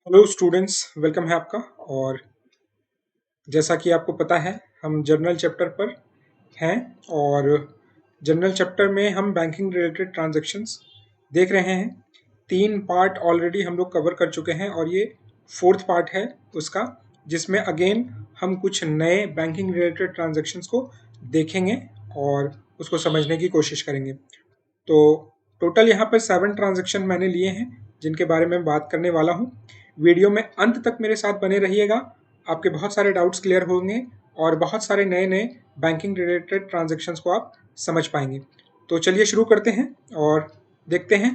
Hello students, welcome है आपका। और जैसा कि आपको पता है, हम जर्नल चैप्टर पर हैं। और जर्नल चैप्टर में हम बैंकिंग रिलेटेड ट्रांजैक्शंस देख रहे हैं। 3 पार्ट ऑलरेडी हम लोग कवर कर चुके हैं और ये 4th पार्ट है उसका, जिसमें अगेन हम कुछ नए बैंकिंग रिलेटेड ट्रांजैक्शंस को देखेंगे और उसको समझने की कोशिश करेंगे। तो टोटल यहाँ पर 7 ट्रांजैक्शन मैंने लिए हैं जिनके बारे में बात करने वाला हूँ। वीडियो में अंत तक मेरे साथ बने रहिएगा, आपके बहुत सारे डाउट्स क्लियर होंगे और बहुत सारे नए नए बैंकिंग रिलेटेड ट्रांजैक्शंस को आप समझ पाएंगे। तो चलिए शुरू करते हैं और देखते हैं।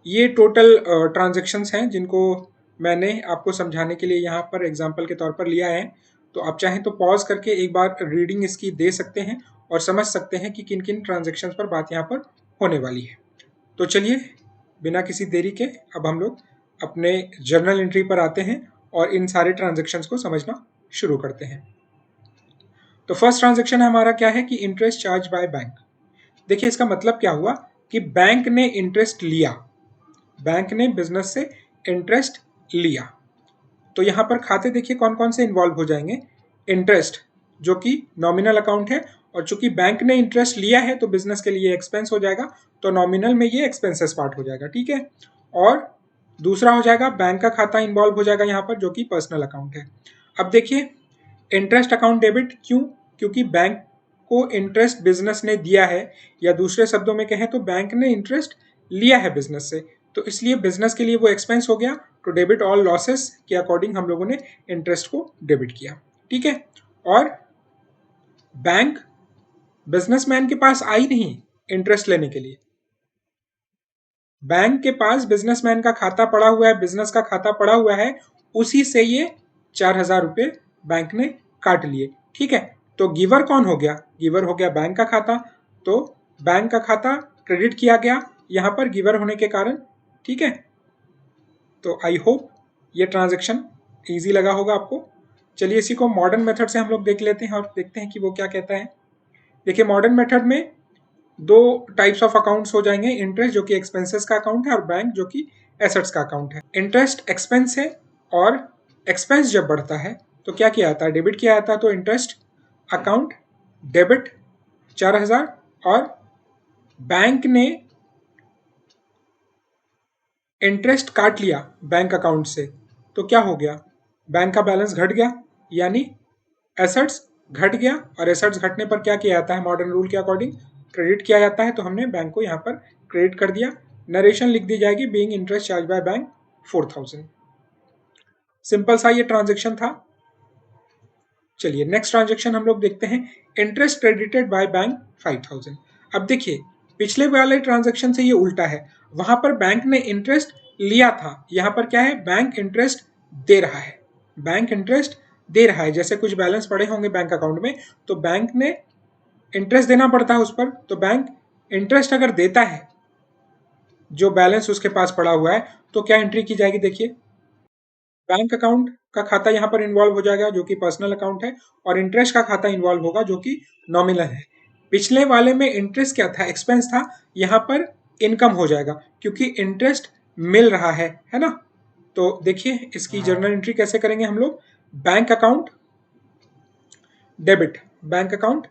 ये टोटल ट्रांजैक्शंस हैं जिनको मैंने आपको समझाने के लिए यहाँ पर एग्जाम्पल के तौर पर लिया है। तो आप चाहें तो पॉज करके एक बार रीडिंग इसकी दे सकते हैं और समझ सकते हैं कि किन किन ट्रांजैक्शंस पर बात यहाँ पर होने वाली है। तो चलिए बिना किसी देरी के अब हम लोग अपने जर्नल एंट्री पर आते हैं और इन सारे ट्रांजैक्शंस को समझना शुरू करते हैं। तो फर्स्ट ट्रांजैक्शन हमारा क्या है कि इंटरेस्ट चार्ज बाय बैंक। देखिए इसका मतलब क्या हुआ कि बैंक ने इंटरेस्ट लिया, बैंक ने बिजनेस से इंटरेस्ट लिया। तो यहां पर खाते देखिए कौन कौन से इन्वॉल्व हो जाएंगे। इंटरेस्ट जो कि नॉमिनल अकाउंट है, और चूंकि बैंक ने इंटरेस्ट लिया है तो बिजनेस के लिए एक्सपेंस हो जाएगा, तो नॉमिनल में ये एक्सपेंसेस पार्ट हो जाएगा, ठीक है। और दूसरा हो जाएगा बैंक का खाता इन्वॉल्व हो जाएगा यहाँ पर, जो कि पर्सनल अकाउंट है। अब देखिए इंटरेस्ट अकाउंट डेबिट क्यों, क्योंकि बैंक को इंटरेस्ट बिजनेस ने दिया है, या दूसरे शब्दों में कहें तो बैंक ने इंटरेस्ट लिया है बिजनेस से, तो इसलिए बिजनेस के लिए वो एक्सपेंस हो गया। तो डेबिट ऑल लॉसेस के अकॉर्डिंग हम लोगों ने इंटरेस्ट को डेबिट किया, ठीक है। और बैंक बिजनेसमैन के पास आई नहीं इंटरेस्ट लेने के लिए, बैंक के पास बिजनेसमैन का खाता पड़ा हुआ है, बिजनेस का खाता पड़ा हुआ है, उसी से ये 4,000 रुपये बैंक ने काट लिए, ठीक है। तो गिवर कौन हो गया, गिवर हो गया बैंक का खाता। तो बैंक का खाता क्रेडिट किया गया यहां पर गिवर होने के कारण, ठीक है। तो आई होप ये ट्रांजेक्शन ईजी लगा होगा आपको। चलिए इसी को मॉडर्न मेथड से हम लोग देख लेते हैं और देखते हैं कि वो क्या कहता है। देखिए मॉडर्न मेथड में दो टाइप्स ऑफ अकाउंट्स हो जाएंगे, इंटरेस्ट जो कि एक्सपेंसेस का अकाउंट है और बैंक जो कि एसेट्स का अकाउंट है। इंटरेस्ट एक्सपेंस है, और एक्सपेंस जब बढ़ता है तो क्या किया जाता है, डेबिट किया जाता है। तो इंटरेस्ट अकाउंट डेबिट 4,000, और बैंक ने इंटरेस्ट काट लिया बैंक अकाउंट से, तो क्या हो गया, बैंक का बैलेंस घट गया, यानी एसेट्स घट गया। और एसेट्स घटने पर क्या किया जाता है, मॉडर्न रूल के अकॉर्डिंग क्रेडिट किया जाता है। तो हमने बैंक को यहाँ पर क्रेडिट कर दिया। नरेशन लिख दी जाएगी, being interest charge by bank 4,000। Simple सा ये ट्रांजेक्शन था। चलिए नेक्स्ट ट्रांजेक्शन हम लोग देखते हैं, इंटरेस्ट क्रेडिटेड बाय बैंक 5,000। अब देखिए पिछले वाले ट्रांजेक्शन से ये उल्टा है, वहां पर बैंक ने इंटरेस्ट लिया था, यहाँ पर क्या है, बैंक इंटरेस्ट दे रहा है। बैंक इंटरेस्ट दे रहा है, जैसे कुछ बैलेंस पड़े होंगे बैंक अकाउंट में, तो बैंक ने इंटरेस्ट देना पड़ता है उस पर। तो बैंक इंटरेस्ट अगर देता है जो बैलेंस उसके पास पड़ा हुआ है, तो क्या एंट्री की जाएगी, देखिए बैंक अकाउंट का खाता यहाँ पर इन्वॉल्व हो जाएगा जो कि पर्सनल अकाउंट है, और इंटरेस्ट का खाता इन्वॉल्व होगा जो कि नॉमिनल है। पिछले वाले में इंटरेस्ट क्या था, एक्सपेंस था, यहाँ पर इनकम हो जाएगा क्योंकि इंटरेस्ट मिल रहा है ना। तो देखिए इसकी जर्नल एंट्री कैसे करेंगे हम लोग, bank account debit, bank account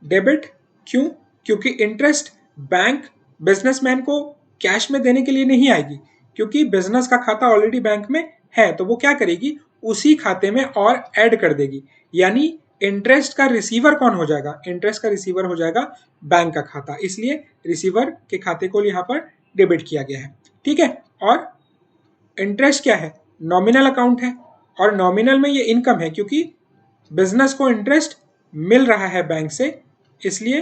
debit क्यों, क्योंकि इंटरेस्ट बैंक बिजनेसमैन को कैश में देने के लिए नहीं आएगी, क्योंकि बिजनेस का खाता ऑलरेडी बैंक में है, तो वो क्या करेगी, उसी खाते में और ऐड कर देगी। यानी इंटरेस्ट का रिसीवर कौन हो जाएगा, इंटरेस्ट का रिसीवर हो जाएगा बैंक का खाता, इसलिए रिसीवर के खाते को यहाँ पर डेबिट किया गया है, ठीक है। और इंटरेस्ट क्या है, नॉमिनल अकाउंट है, और नॉमिनल में ये इनकम है क्योंकि बिजनेस को इंटरेस्ट मिल रहा है बैंक से, इसलिए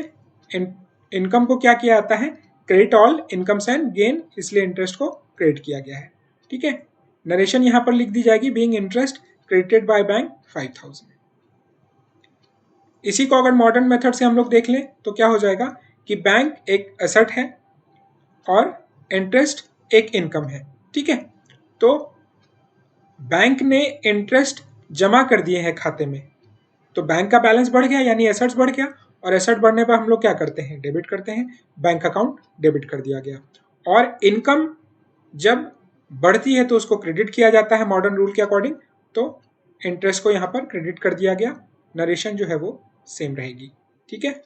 इनकम को क्या किया जाता है, credit all incomes and gain, इसलिए इंटरेस्ट को क्रेडिट किया गया है, ठीक है। नरेशन यहां पर लिख दी जाएगी, being interest credited by bank 5,000। इसी को अगर मॉडर्न मेथड से हम लोग देख लें तो क्या हो जाएगा कि बैंक एक एसेट है और इंटरेस्ट एक इनकम है, ठीक है। तो बैंक ने इंटरेस्ट जमा कर दिए हैं खाते में, तो बैंक का बैलेंस बढ़ गया यानी एसेट्स बढ़ गया, और एसेट बढ़ने पर हम लोग क्या करते हैं, डेबिट करते हैं, बैंक अकाउंट डेबिट कर दिया गया। और इनकम जब बढ़ती है तो उसको क्रेडिट किया जाता है मॉडर्न रूल के अकॉर्डिंग, तो इंटरेस्ट को यहाँ पर क्रेडिट कर दिया गया, नरेशन जो है वो सेम रहेगी। ठीक है,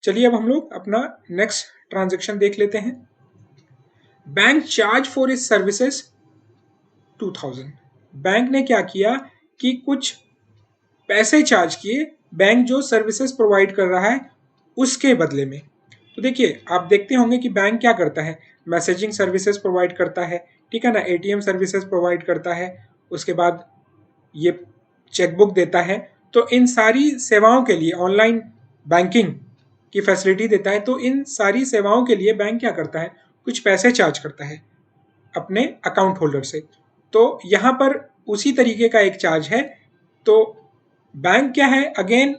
चलिए अब हम लोग अपना नेक्स्ट ट्रांजेक्शन देख लेते हैं। बैंक चार्ज फॉर इस सर्विसेज 2000। बैंक ने क्या किया कि कुछ पैसे चार्ज किए, बैंक जो सर्विसेज प्रोवाइड कर रहा है उसके बदले में। तो देखिए, आप देखते होंगे कि बैंक क्या करता है, मैसेजिंग सर्विसेज प्रोवाइड करता है, ठीक है ना, एटीएम सर्विसेज प्रोवाइड करता है, उसके बाद ये चेकबुक देता है। तो इन सारी सेवाओं के लिए ऑनलाइन बैंकिंग की फैसिलिटी देता है। तो इन सारी सेवाओं के लिए बैंक क्या करता है, कुछ पैसे चार्ज करता है अपने अकाउंट होल्डर से। तो यहाँ पर उसी तरीके का एक चार्ज है। तो बैंक क्या है, अगेन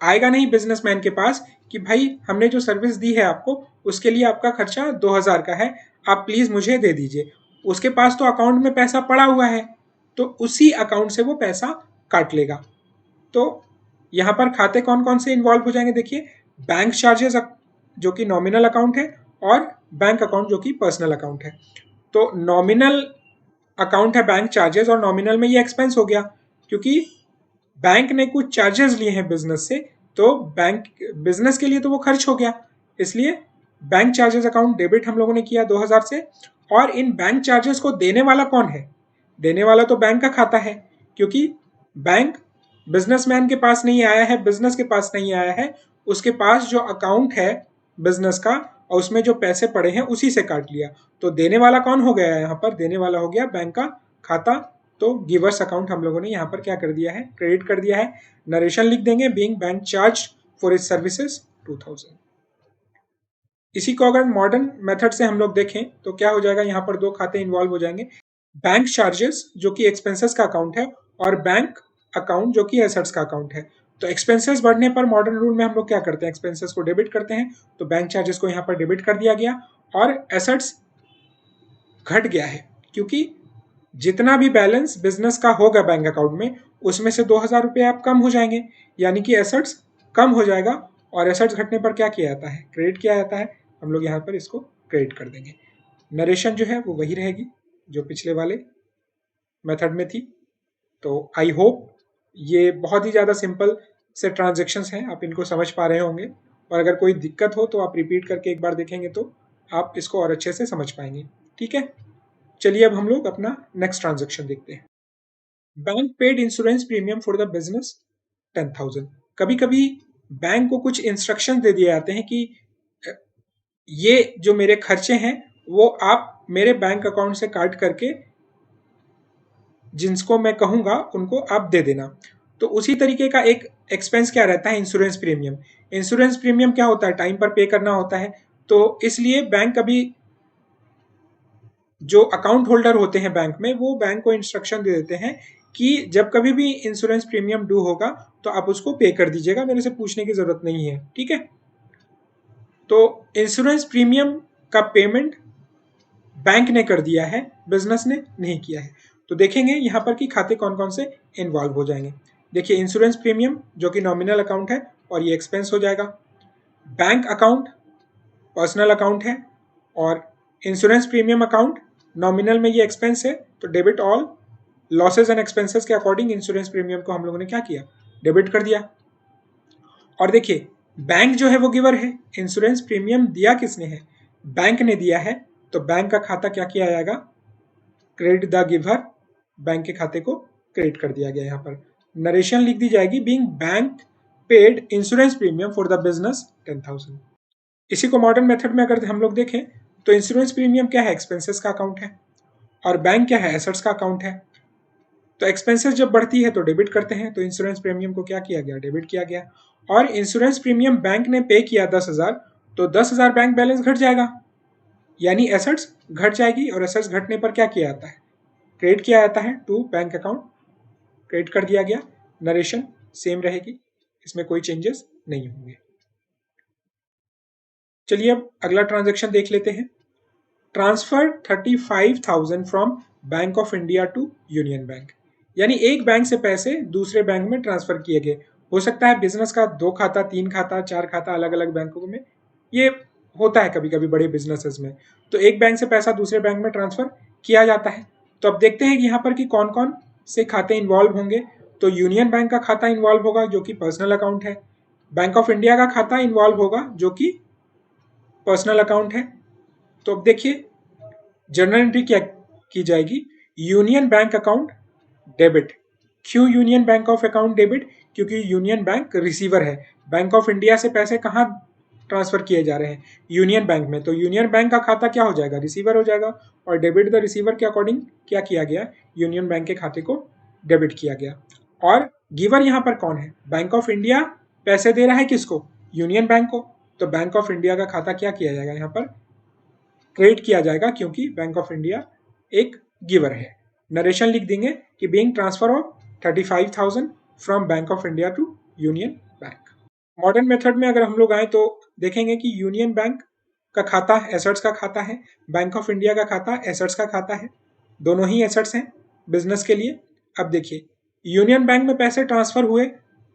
आएगा नहीं बिजनेसमैन के पास कि भाई हमने जो सर्विस दी है आपको उसके लिए आपका खर्चा 2000 का है, आप प्लीज मुझे दे दीजिए। उसके पास तो अकाउंट में पैसा पड़ा हुआ है, तो उसी अकाउंट से वो पैसा काट लेगा। तो यहाँ पर खाते कौन कौन से इन्वॉल्व हो जाएंगे, देखिए, बैंक चार्जेस जो कि नॉमिनल अकाउंट है, और बैंक अकाउंट जो कि पर्सनल अकाउंट है। तो नॉमिनल अकाउंट है बैंक चार्जेस, और नॉमिनल में ये एक्सपेंस हो गया क्योंकि बैंक ने कुछ चार्जेस लिए हैं बिजनेस से, तो बैंक बिजनेस के लिए तो वो खर्च हो गया, इसलिए बैंक चार्जेस अकाउंट डेबिट हम लोगों ने किया 2000 से। और इन बैंक चार्जेस को देने वाला कौन है, देने वाला तो बैंक का खाता है, क्योंकि बैंक बिजनेसमैन के पास नहीं आया है, बिजनेस के पास नहीं आया है, उसके पास जो अकाउंट है बिजनेस का और उसमें जो पैसे पड़े हैं उसी से काट लिया। तो देने वाला कौन हो गया, यहाँ पर देने वाला हो गया बैंक का खाता। तो गिवर्स अकाउंट हम लोगों ने यहाँ पर क्या कर दिया है, क्रेडिट कर दिया है। नरेशन लिख देंगे, being bank charge for is services 2000। इसी को अगर मॉडर्न मेथड से हम लोग देखें तो क्या हो जाएगा, यहाँ पर दो खाते इन्वॉल्व हो जाएंगे, बैंक चार्जेस जो कि एक्सपेंसेस का अकाउंट है, और बैंक अकाउंट जो कि एसेट्स का अकाउंट है। तो एक्सपेंसेस बढ़ने पर मॉडर्न रूल में हम लोग क्या करते हैं, एक्सपेंसेस को डेबिट करते हैं, तो बैंक चार्जेस को यहाँ पर डेबिट कर दिया गया, और एसेट्स घट गया है क्योंकि जितना भी बैलेंस बिजनेस का होगा बैंक अकाउंट में उसमें से 2000 रुपये आप कम हो जाएंगे, यानी कि एसेट्स कम हो जाएगा। और एसेट्स घटने पर क्या किया जाता है, क्रेडिट किया जाता है, हम लोग यहाँ पर इसको क्रेडिट कर देंगे। नरेशन जो है वो वही रहेगी जो पिछले वाले मेथड में थी। तो आई होप ये बहुत ही ज़्यादा सिंपल से ट्रांजेक्शन्स हैं, आप इनको समझ पा रहे होंगे, और अगर कोई दिक्कत हो तो आप रिपीट करके एक बार देखेंगे तो आप इसको और अच्छे से समझ पाएंगे। ठीक है, चलिए अब हम लोग अपना नेक्स्ट ट्रांजेक्शन देखते हैं। Bank paid insurance premium for the business 10,000। कभी कभी बैंक को कुछ इंस्ट्रक्शन दे दिए जाते हैं कि ये जो मेरे खर्चे हैं वो आप मेरे बैंक अकाउंट से काट करके जिनको मैं कहूंगा उनको आप दे देना। तो उसी तरीके का एक एक्सपेंस क्या रहता है, इंश्योरेंस प्रीमियम। इंश्योरेंस प्रीमियम क्या होता है, टाइम पर पे करना होता है। तो इसलिए बैंक कभी जो अकाउंट होल्डर होते हैं बैंक में, वो बैंक को इंस्ट्रक्शन दे देते हैं कि जब कभी भी इंश्योरेंस प्रीमियम ड्यू होगा तो आप उसको पे कर दीजिएगा, मेरे से पूछने की जरूरत नहीं है। ठीक है, तो इंश्योरेंस प्रीमियम का पेमेंट बैंक ने कर दिया है, बिजनेस ने नहीं किया है। तो देखेंगे यहाँ पर कि खाते कौन कौन से इन्वॉल्व हो जाएंगे। देखिए, इंश्योरेंस प्रीमियम जो कि नॉमिनल अकाउंट है और ये एक्सपेंस हो जाएगा। बैंक अकाउंट पर्सनल अकाउंट है, और इंश्योरेंस प्रीमियम अकाउंट नॉमिनल में ये एक्सपेंस है, तो debit all losses and expenses के अकॉर्डिंग इंश्योरेंस प्रीमियम को हम लोगों ने क्या किया, डेबिट कर दिया। और देखिए, बैंक जो है वो गिवर है, इंश्योरेंस प्रीमियम दिया किसने है, बैंक ने दिया है, तो बैंक का खाता क्या किया जाएगा, क्रेडिट द गिवर, बैंक के खाते को क्रेडिट कर दिया गया। यहाँ पर नरेशन लिख दी जाएगी, being bank paid insurance premium for the business 10,000। इसी को मॉडर्न मेथड में अगर हम लोग देखें तो इंश्योरेंस प्रीमियम क्या है, एक्सपेंसेस का अकाउंट है, और बैंक क्या है, एसेट्स का अकाउंट है। तो एक्सपेंसेस जब बढ़ती है तो डेबिट करते हैं, तो इंश्योरेंस प्रीमियम को क्या किया गया, डेबिट किया गया। और इंश्योरेंस प्रीमियम बैंक ने पे किया 10,000, तो 10,000 बैंक बैलेंस घट जाएगा, यानी एसेट्स घट जाएगी, और एसेट्स घटने पर क्या किया जाता है, क्रेडिट किया जाता है टू बैंक अकाउंट, क्रेडिट कर दिया गया। नरेशन सेम रहेगी, इसमें कोई चेंजेस नहीं होंगे। चलिए अब अगला ट्रांजेक्शन देख लेते हैं। Transfer 35,000 from bank of India to union bank, यानी एक बैंक से पैसे दूसरे बैंक में ट्रांसफर किए गए। हो सकता है बिजनेस का 2 खाता, 3 खाता, 4 खाता अलग अलग बैंकों में, ये होता है कभी कभी बड़े बिजनेसेस में, तो एक बैंक से पैसा दूसरे बैंक में ट्रांसफर किया जाता है। तो अब देखते हैं कि यहाँ पर कि कौन कौन से खाते इन्वॉल्व होंगे। तो यूनियन बैंक का खाता इन्वॉल्व होगा जो कि पर्सनल अकाउंट है। बैंक ऑफ इंडिया का खाता इन्वॉल्व होगा जो कि पर्सनल अकाउंट है। तो अब देखिए जर्नल एंट्री क्या की जाएगी, यूनियन बैंक अकाउंट डेबिट। क्यों union bank of account debit? क्योंकि यूनियन बैंक रिसीवर है। बैंक ऑफ इंडिया से पैसे कहाँ ट्रांसफर किए जा रहे हैं? यूनियन बैंक में। तो यूनियन बैंक का खाता क्या हो जाएगा? रिसीवर हो जाएगा। और डेबिट द रिसीवर के अकॉर्डिंग क्या किया गया? यूनियन बैंक के खाते को डेबिट किया गया। और गिवर यहाँ पर कौन है? बैंक ऑफ इंडिया पैसे दे रहा है किसको? यूनियन बैंक को। तो बैंक ऑफ इंडिया का खाता क्या किया जाएगा? यहाँ पर क्रेडिट किया जाएगा क्योंकि बैंक ऑफ इंडिया एक गिवर है। नरेशन लिख देंगे कि being transfer of 35,000 from bank of India to union bank. Modern method में अगर हम लोग आए तो देखेंगे कि यूनियन बैंक का खाता एसेट्स का खाता है, बैंक ऑफ इंडिया का खाता एसेट्स का खाता है। दोनों ही एसेट्स हैं बिजनेस के लिए। अब देखिए यूनियन बैंक में पैसे ट्रांसफर हुए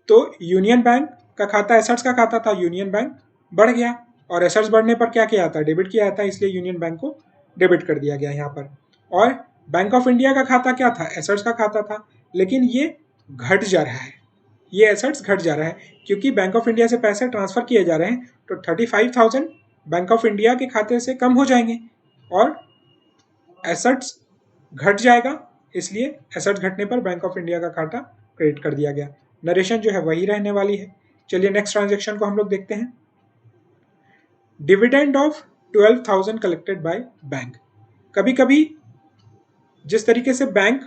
तो यूनियन बैंक का खाता एसेट्स का खाता था, यूनियन बैंक बढ़ गया और एसेट्स बढ़ने पर क्या किया जाता है? डेबिट किया जाता है, इसलिए यूनियन बैंक को डेबिट कर दिया गया यहाँ पर। और बैंक ऑफ इंडिया का खाता क्या था? एसेट्स का खाता था, लेकिन ये घट जा रहा है, ये एसेट्स घट जा रहा है क्योंकि बैंक ऑफ इंडिया से पैसे ट्रांसफर किए जा रहे हैं। तो 35,000 बैंक ऑफ इंडिया के खाते से कम हो जाएंगे और एसेट्स घट जाएगा, इसलिए एसेट्स घटने पर बैंक ऑफ इंडिया का खाता क्रेडिट कर दिया गया। नरेशन जो है वही रहने वाली है। चलिए नेक्स्ट ट्रांजेक्शन को हम लोग देखते हैं। Dividend of 12,000 collected by bank. कभी कभी जिस तरीके से बैंक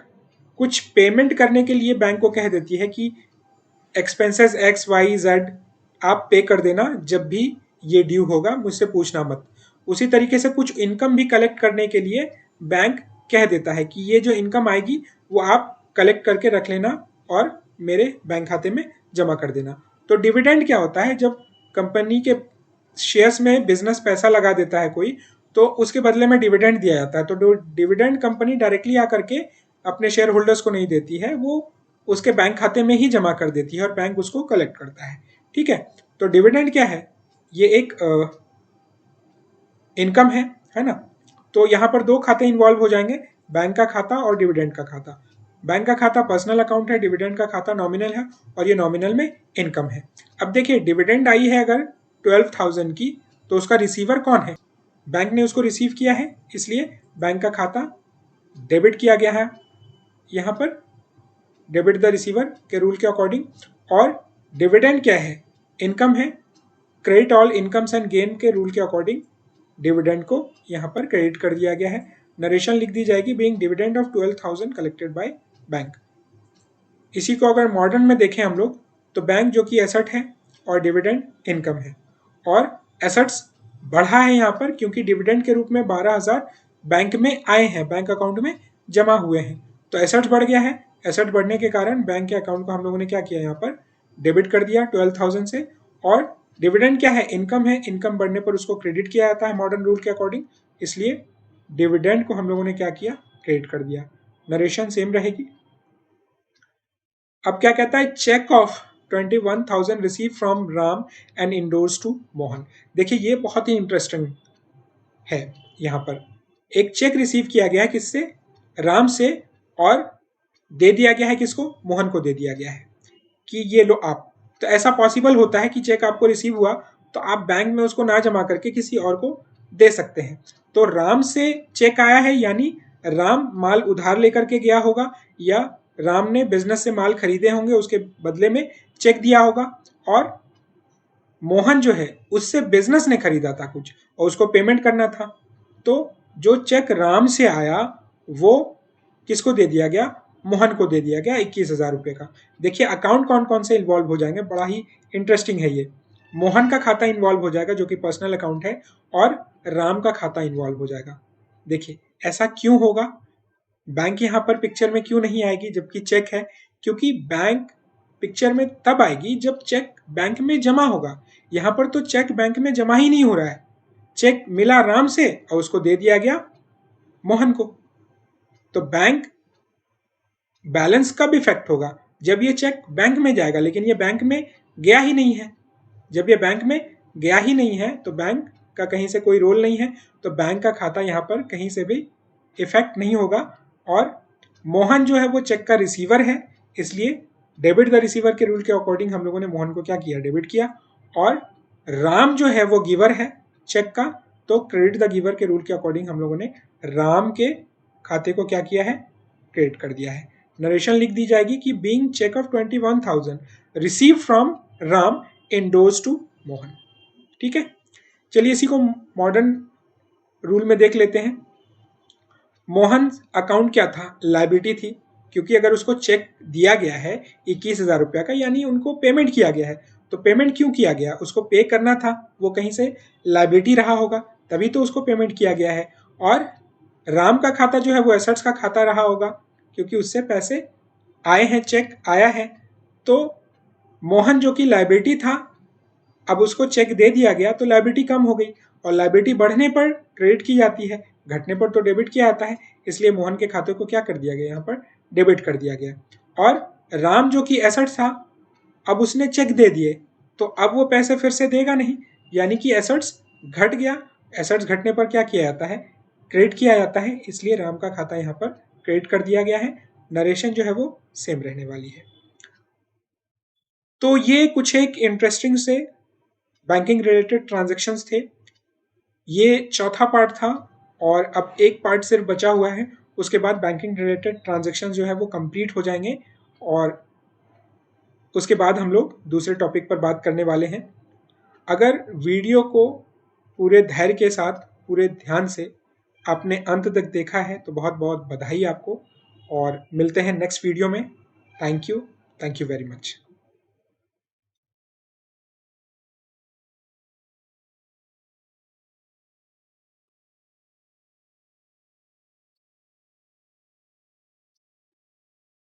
कुछ पेमेंट करने के लिए बैंक को कह देती है कि एक्सपेंसेस एक्स वाई जेड आप पे कर देना जब भी ये ड्यू होगा, मुझसे पूछना मत, उसी तरीके से कुछ इनकम भी कलेक्ट करने के लिए बैंक कह देता है कि ये जो इनकम आएगी वो आप कलेक्ट करके रख लेना और मेरे बैंक खाते में जमा कर देना। तो डिविडेंड क्या होता है? जब कंपनी के शेयर्स में बिजनेस पैसा लगा देता है कोई, तो उसके बदले में डिविडेंड दिया जाता है। तो डिविडेंड कंपनी डायरेक्टली आकर के अपने शेयर होल्डर्स को नहीं देती है, वो उसके बैंक खाते में ही जमा कर देती है और बैंक उसको कलेक्ट करता है। ठीक है, तो डिविडेंड क्या है? ये एक इनकम है ना। तो यहाँ पर दो खाते इन्वॉल्व हो जाएंगे, बैंक का खाता और डिविडेंड का खाता। बैंक का खाता पर्सनल अकाउंट है, डिविडेंड का खाता नॉमिनल है और ये नॉमिनल में इनकम है। अब देखिए डिविडेंड आई है अगर 12,000 की, तो उसका रिसीवर कौन है? बैंक ने उसको रिसीव किया है, इसलिए बैंक का खाता डेबिट किया गया है यहाँ पर, डेबिट द रिसीवर के रूल के अकॉर्डिंग। और डिविडेंड क्या है? इनकम है, credit all incomes and gain के रूल के अकॉर्डिंग डिविडेंड को यहाँ पर क्रेडिट कर दिया गया है। नरेशन लिख दी जाएगी being dividend of 12,000 collected by bank. इसी को अगर मॉडर्न में देखें हम लोग तो बैंक जो कि एसेट है और डिविडेंड इनकम है, और एसेट्स बढ़ा है यहाँ पर क्योंकि डिविडेंड के रूप में 12,000 बैंक में आए हैं, बैंक अकाउंट में जमा हुए हैं, तो एसेट्स बढ़ गया है। एसेट बढ़ने के कारण बैंक के अकाउंट को हम लोगों ने क्या किया? यहाँ पर डेबिट कर दिया 12,000 से। और डिविडेंड क्या है? इनकम है, इनकम बढ़ने पर उसको क्रेडिट किया जाता है मॉडर्न रूल के अकॉर्डिंग, इसलिए डिविडेंड को हम लोगों ने क्या किया? क्रेडिट कर दिया। नरेशन सेम रहेगी। अब क्या कहता है? Cheque of 21,000 receive from Ram and endorse to Mohan. देखिए ये बहुत ही इंटरेस्टिंग है। यहाँ पर एक चेक रिसीव किया गया है किससे? राम से, और दे दिया गया है किसको? मोहन को दे दिया गया है कि ये लो आप। तो ऐसा पॉसिबल होता है कि चेक आपको रिसीव हुआ तो आप बैंक में उसको ना जमा करके किसी और को दे सकते हैं। तो राम से चेक आया है यानी राम माल उधार लेकर के गया होगा, या राम ने बिजनेस से माल खरीदे होंगे, उसके बदले में चेक दिया होगा। और मोहन जो है उससे बिजनेस ने खरीदा था कुछ और उसको पेमेंट करना था, तो जो चेक राम से आया वो किसको दे दिया गया? मोहन को दे दिया गया 21,000 रुपये का। देखिए अकाउंट कौन कौन से इन्वॉल्व हो जाएंगे, बड़ा ही इंटरेस्टिंग है ये। मोहन का खाता इन्वॉल्व हो जाएगा जो कि पर्सनल अकाउंट है, और राम का खाता इन्वॉल्व हो जाएगा। देखिए ऐसा क्यों होगा? बैंक यहाँ पर पिक्चर में क्यों नहीं आएगी जबकि चेक है? क्योंकि बैंक पिक्चर में तब आएगी जब चेक बैंक में जमा होगा। यहाँ पर तो चेक बैंक में जमा ही नहीं हो रहा है, चेक मिला राम से और उसको दे दिया गया मोहन को। तो बैंक बैलेंस कब इफेक्ट होगा? जब ये चेक बैंक में जाएगा, लेकिन ये बैंक में गया ही नहीं है। जब ये बैंक में गया ही नहीं है तो बैंक का कहीं से कोई रोल नहीं है, तो बैंक का खाता यहाँ पर कहीं से भी इफेक्ट नहीं होगा। और मोहन जो है वो चेक का रिसीवर है, इसलिए डेबिट द रिसीवर के रूल के अकॉर्डिंग हम लोगों ने मोहन को क्या किया, डेबिट किया। और राम जो है वो गिवर है चेक का, तो क्रेडिट द गिवर के रूल के अकॉर्डिंग हम लोगों ने राम के खाते को क्या किया है, क्रेडिट कर दिया है। नरेशन लिख दी जाएगी कि being cheque of 21,000 receive from Ram endorse to Mohan. ठीक है, चलिए इसी को मॉडर्न रूल में देख लेते हैं। मोहन अकाउंट क्या था, लायबिलिटी थी, क्योंकि अगर उसको चेक दिया गया है 21,000 रुपया का, यानी उनको पेमेंट किया गया है। तो पेमेंट क्यों किया गया, उसको पे करना था, वो कहीं से लायबिलिटी रहा होगा, तभी तो उसको पेमेंट किया गया है। और राम का खाता जो है वो एसेट्स का खाता रहा होगा, क्योंकि उससे पैसे आए हैं, चेक आया है। तो मोहन जो कि लायबिलिटी था, अब उसको चेक दे दिया गया तो लायबिलिटी कम हो गई, और लायबिलिटी बढ़ने पर क्रेडिट की जाती है, घटने पर तो डेबिट किया जाता है। इसलिए मोहन के खाते को क्या कर दिया गया, यहाँ पर डेबिट कर दिया गया। और राम जो कि एसेट था, अब उसने चेक दे दिए, तो अब वो पैसे फिर से देगा नहीं, यानी कि एसेट्स घट गया। एसेट्स घटने पर क्या किया जाता है, क्रेडिट किया जाता है, इसलिए राम का खाता यहाँ पर क्रेडिट कर दिया गया है। नरेशन जो है वो सेम रहने वाली है। तो ये कुछ एक इंटरेस्टिंग से बैंकिंग रिलेटेड ट्रांजैक्शंस थे। ये चौथा पार्ट था, और अब एक पार्ट सिर्फ बचा हुआ है, उसके बाद बैंकिंग रिलेटेड ट्रांजैक्शन जो है वो कंप्लीट हो जाएंगे, और उसके बाद हम लोग दूसरे टॉपिक पर बात करने वाले हैं। अगर वीडियो को पूरे धैर्य के साथ, पूरे ध्यान से आपने अंत तक देखा है तो बहुत बहुत बधाई आपको, और मिलते हैं नेक्स्ट वीडियो में। Thank you very much.